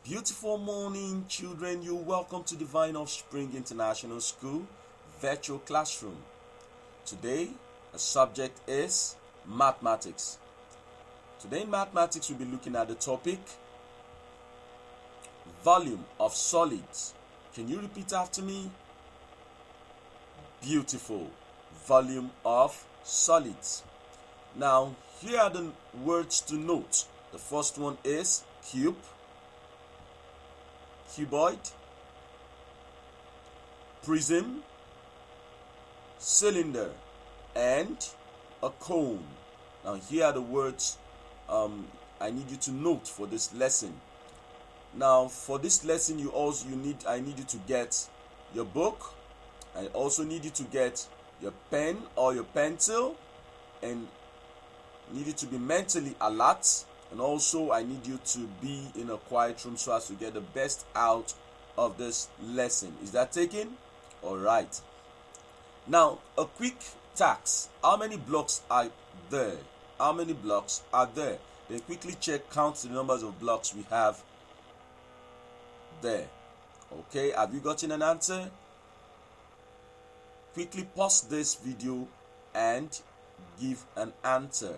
Beautiful morning, children. You're welcome to Divine Offspring International School virtual classroom. Today, the subject is mathematics. Today in mathematics, we'll be looking at the topic volume of solids. Can you repeat after me? Beautiful. Volume of solids. Now, here are the words to note. The first one is cube, cuboid, prism, cylinder, and a cone. Now here are the words I need you to note for this lesson. Now for this lesson I need you to get your book. I also need you to get your pen or your pencil, and need you to be mentally alert. And also I need you to be in a quiet room so as to get the best out of this lesson. Is that taken? Alright. Now a quick task. How many blocks are there? How many blocks are there? Then quickly count the numbers of blocks we have there. Okay, have you gotten an answer? Quickly pause this video and give an answer.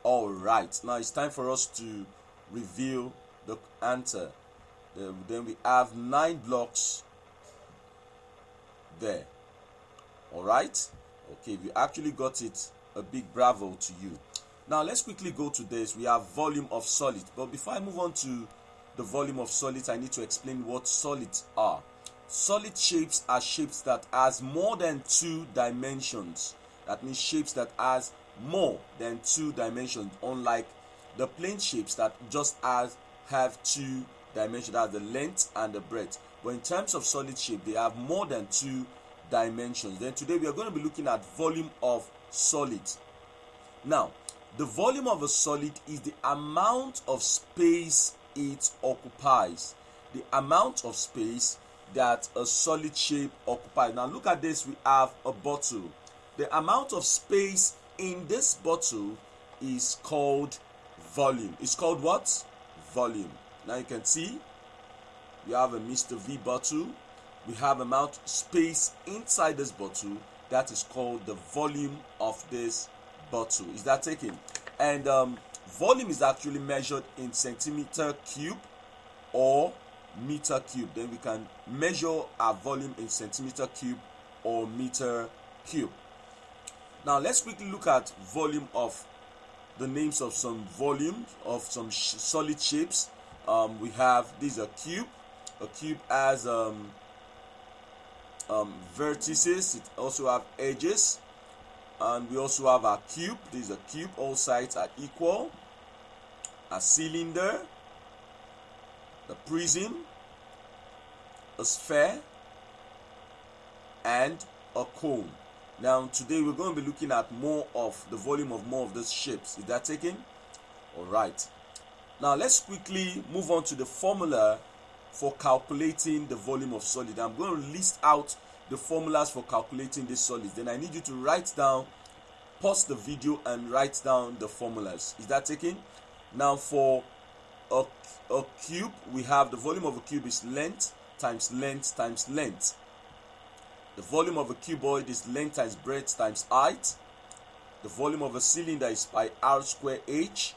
Alright, now it's time for us to reveal the answer. Then we have 9 blocks there. Alright, okay, if you actually got it, a big bravo to you. Now let's quickly go to this. We have volume of solid, but before I move on to the volume of solids, I need to explain what solids are. Solid shapes are shapes that has more than 2 dimensions. That means shapes that has more than 2 dimensions, unlike the plane shapes that just have 2 dimensions, that's the length and the breadth. But in terms of solid shape, they have more than 2 dimensions. Then today we are going to be looking at volume of solids. Now, the volume of a solid is the amount of space it occupies. The amount of space that a solid shape occupies. Now look at this. We have a bottle. The amount of space in this bottle is called volume. It's called what? Volume. Now you can see we have a Mr. V bottle. We have amount of space inside this bottle. That is called the volume of this bottle. Is that taken? And volume is actually measured in centimeter cube or meter cube. Then we can measure our volume in centimeter cube or meter cube. Now let's quickly look at volume of the names of some volumes of some solid shapes. We have this a cube. A cube has vertices. It also have edges, and we also have a cube. This is a cube. All sides are equal. A cylinder, the prism, a sphere, and a cone. Now today we're going to be looking at more of the volume of more of those shapes. Is that taken? Alright. Now let's quickly move on to the formula for calculating the volume of solid. I'm going to list out the formulas for calculating this solid. Then I need you to write down, pause the video and write down the formulas. Is that taken? Now for a cube, we have the volume of a cube is length times length times length. The volume of a cuboid is length times breadth times height. The volume of a cylinder is pi r square h.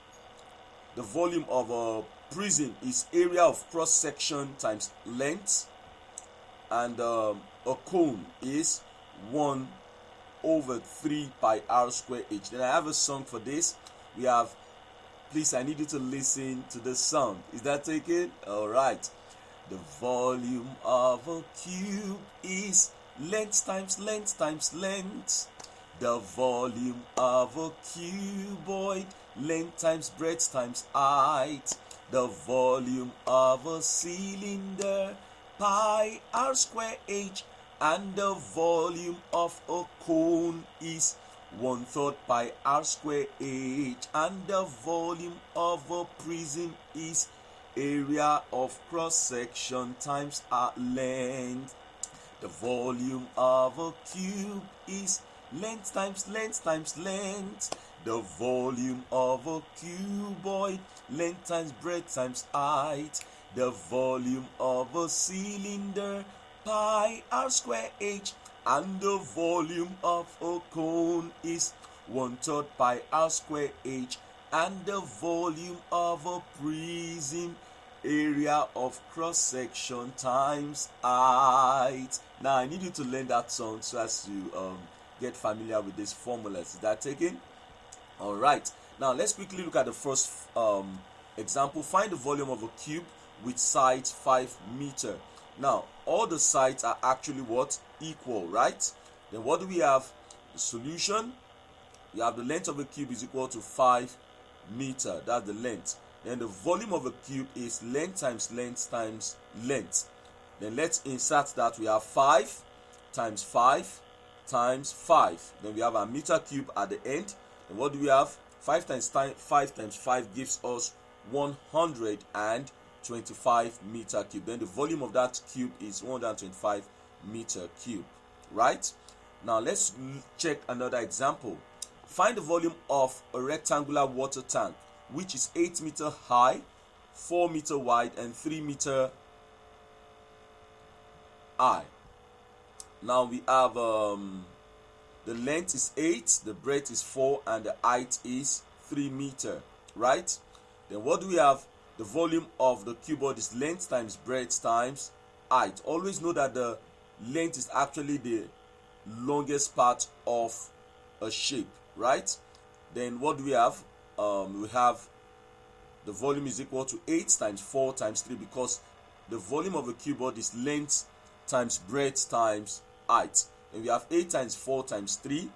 The volume of a prism is area of cross section times length. And a cone is 1 over 3 pi r square h. Then I have a song for this. We have, please, I need you to listen to the song. Is that taken? Alright. The volume of a cube is length times length times length. The volume of a cuboid, length times breadth times height. The volume of a cylinder, pi r square h. And the volume of a cone is 1/3 pi r square h. And the volume of a prism is area of cross section times length. The volume of a cube is length times length times length. The volume of a cuboid, length times breadth times height. The volume of a cylinder, pi r square h. And the volume of a cone is 1/3 pi r square h. And the volume of a prism, area of cross section times height. Now I need you to learn that song so as to get familiar with these formulas. Is that taken? All right. Now let's quickly look at the first example. Find the volume of a cube with sides 5 meters. Now all the sides are actually what? Equal, right? Then what do we have? The solution. We have the length of a cube is equal to 5 meters. That's the length. Then the volume of a cube is length times length times length. Then let's insert that. We have 5 times 5 times 5. Then we have a meter cube at the end. And what do we have? 5 times 5 gives us 125 meter cube. Then the volume of that cube is 125 meter cube. Right? Now let's check another example. Find the volume of a rectangular water tank which is 8 meters high, 4 meters wide, and 3 meters high. Now we have the length is 8, the breadth is 4, and the height is 3 meters, right? Then what do we have? The volume of the cuboid is length times breadth times height. Always know that the length is actually the longest part of a shape, right? Then what do we have? We have the volume is equal to 8 times 4 times 3 because the volume of a cuboid is length times breadth times height. And we have 8 times 4 times 3,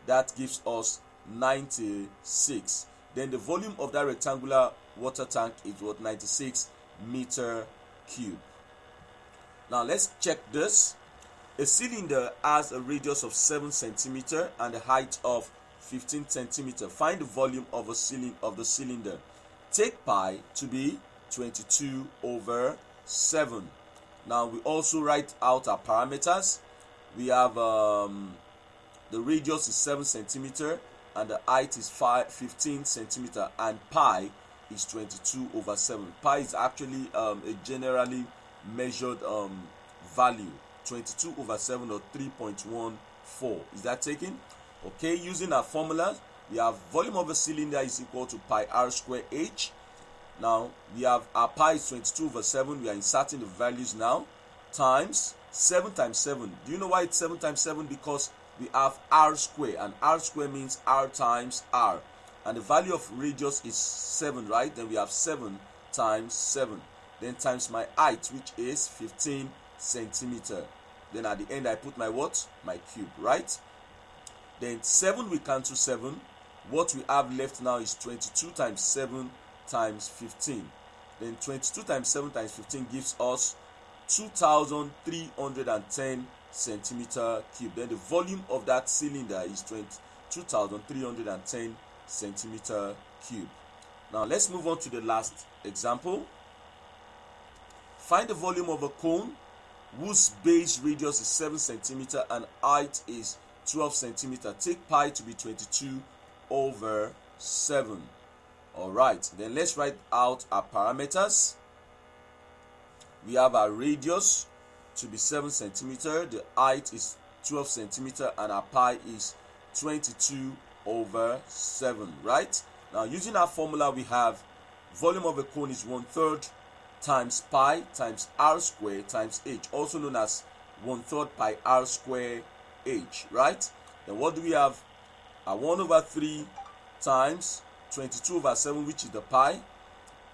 that gives us 96. Then the volume of that rectangular water tank is what? 96 meter cube. Now let's check this. A cylinder has a radius of 7 centimeters and a height of 15 centimeters. Find the volume of the cylinder. Take pi to be 22/7. Now we also write out our parameters. We have the radius is 7 centimeters and the height is 15 centimeters, and pi is 22/7. Pi is actually a generally measured value, 22/7 or 3.14. Is that taken? Okay, using our formula, we have volume of a cylinder is equal to pi r square h. Now we have our pi is 22/7. We are inserting the values now. Times 7 times 7. Do you know why it's 7 times 7? Because we have r square, and r square means r times r, and the value of radius is 7, right? Then we have 7 times 7. Then times my height, which is 15 centimeters. Then at the end I put my what? My cube, right? Then 7 we cancel 7. What we have left now is 22 times 7 times 15. Then 22 times 7 times 15 gives us 2,310 centimeter cube. Then the volume of that cylinder is 2,310 centimeter cube. Now let's move on to the last example. Find the volume of a cone whose base radius is 7 centimeter and height is 12 centimeter. Take pi to be 22/7. All right, then let's write out our parameters. We have our radius to be 7 centimeter, the height is 12 centimeter, and our pi is 22/7, right? Now using our formula, we have volume of a cone is 1/3 times pi times r square times h, also known as 1/3 pi r square h, right? Then what do we have? 1/3 times 22/7, which is the pi,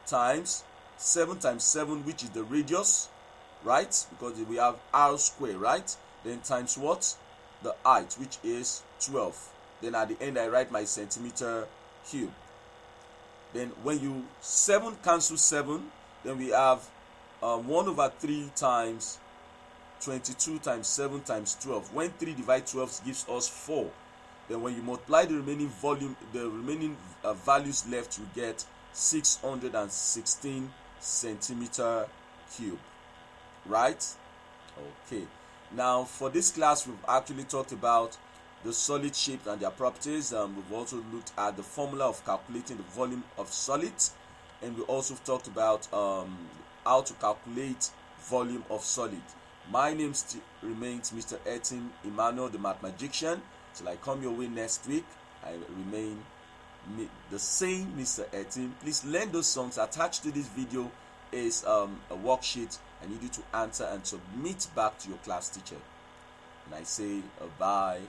times 7 times 7, which is the radius, right? Because we have r square, right? Then times what? The height, which is 12. Then at the end I write my centimeter cube. Then when you 7 cancel 7, then we have 1/3 times 22 times 7 times 12. When 3 divide 12 gives us 4. Then when you multiply the remaining volume, the remaining values left, you get 616 centimeter cube, right? Okay, now for this class we've actually talked about the solid shapes and their properties. We've also looked at the formula of calculating the volume of solids, and we also talked about how to calculate volume of solid. My name remains Mr. Etim Emmanuel, the Mathemagician. Till I come your way next week, I remain the same Mr. Etim. Please learn those songs. Attached to this video is a worksheet I need you to answer and submit back to your class teacher. And I say bye.